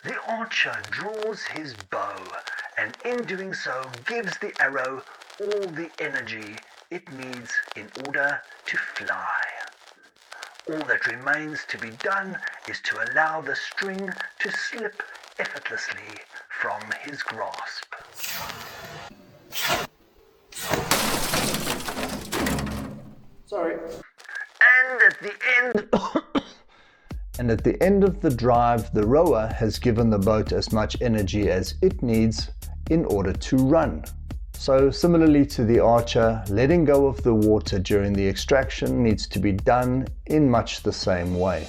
The archer draws his bow and in doing so gives the arrow all the energy it needs in order to fly. All that remains to be done is to allow the string to slip effortlessly from his grasp. Sorry. And at the end of the drive, the rower has given the boat as much energy as it needs in order to run. So similarly to the archer, letting go of the water during the extraction needs to be done in much the same way.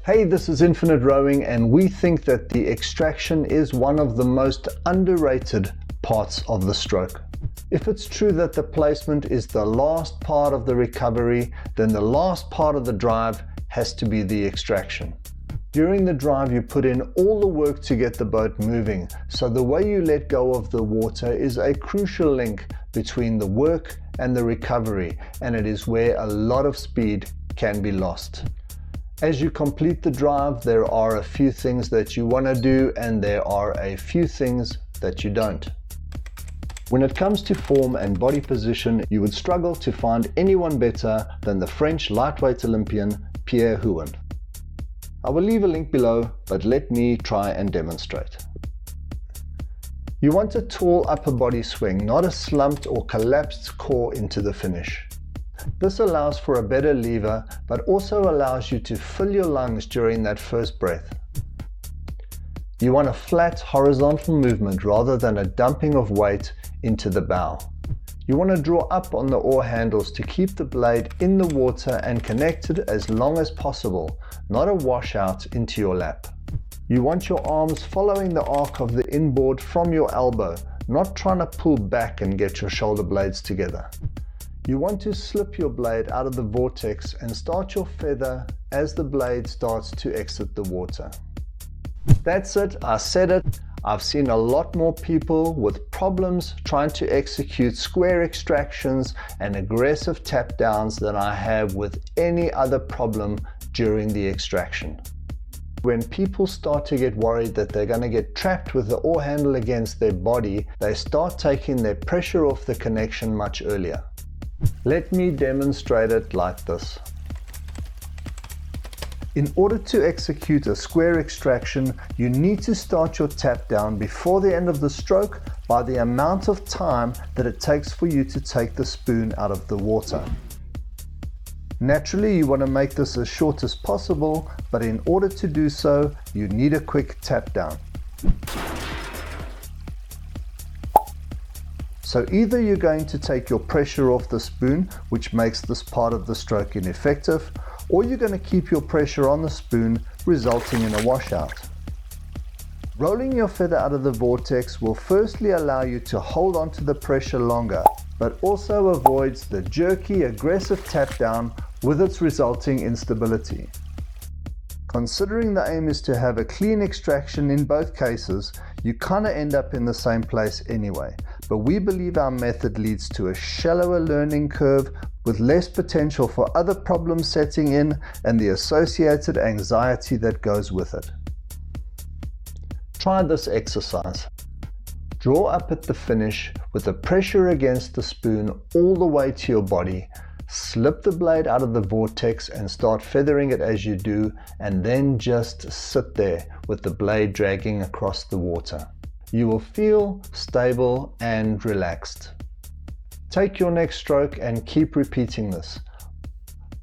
Hey, this is Infinite Rowing, and we think that the extraction is one of the most underrated parts of the stroke. If it's true that the placement is the last part of the recovery, then the last part of the drive has to be the extraction. During the drive, you put in all the work to get the boat moving, so the way you let go of the water is a crucial link between the work and the recovery, and it is where a lot of speed can be lost. As you complete the drive, there are a few things that you want to do and there are a few things that you don't. When it comes to form and body position, you would struggle to find anyone better than the French lightweight Olympian Pierre Houin. I will leave a link below, but let me try and demonstrate. You want a tall upper body swing, not a slumped or collapsed core into the finish. This allows for a better lever, but also allows you to fill your lungs during that first breath. You want a flat horizontal movement rather than a dumping of weight into the bow. You want to draw up on the oar handles to keep the blade in the water and connected as long as possible, not a washout into your lap. You want your arms following the arc of the inboard from your elbow, not trying to pull back and get your shoulder blades together. You want to slip your blade out of the vortex and start your feather as the blade starts to exit the water. That's it, I said it. I've seen a lot more people with problems trying to execute square extractions and aggressive tap downs than I have with any other problem during the extraction. When people start to get worried that they're going to get trapped with the oar handle against their body, they start taking their pressure off the connection much earlier. Let me demonstrate it like this. In order to execute a square extraction, you need to start your tap down before the end of the stroke by the amount of time that it takes for you to take the spoon out of the water. Naturally, you want to make this as short as possible, but in order to do so, you need a quick tap down. So either you're going to take your pressure off the spoon, which makes this part of the stroke ineffective, or you're going to keep your pressure on the spoon, resulting in a washout. Rolling your feather out of the vortex will firstly allow you to hold on to the pressure longer, but also avoids the jerky, aggressive tap down with its resulting instability. Considering the aim is to have a clean extraction in both cases, you kind of end up in the same place anyway, but we believe our method leads to a shallower learning curve with less potential for other problems setting in and the associated anxiety that goes with it. Try this exercise. Draw up at the finish with the pressure against the spoon all the way to your body. Slip the blade out of the vortex and start feathering it as you do, and then just sit there with the blade dragging across the water. You will feel stable and relaxed. Take your next stroke and keep repeating this.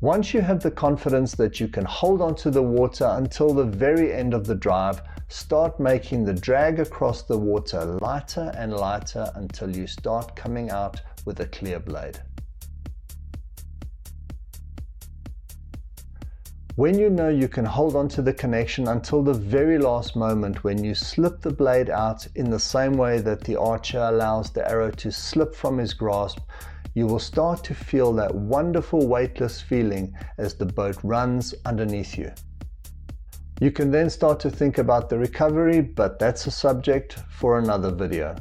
Once you have the confidence that you can hold onto the water until the very end of the drive, start making the drag across the water lighter and lighter until you start coming out with a clear blade. When you know you can hold on to the connection until the very last moment, when you slip the blade out in the same way that the archer allows the arrow to slip from his grasp, you will start to feel that wonderful weightless feeling as the boat runs underneath you. You can then start to think about the recovery, but that's a subject for another video.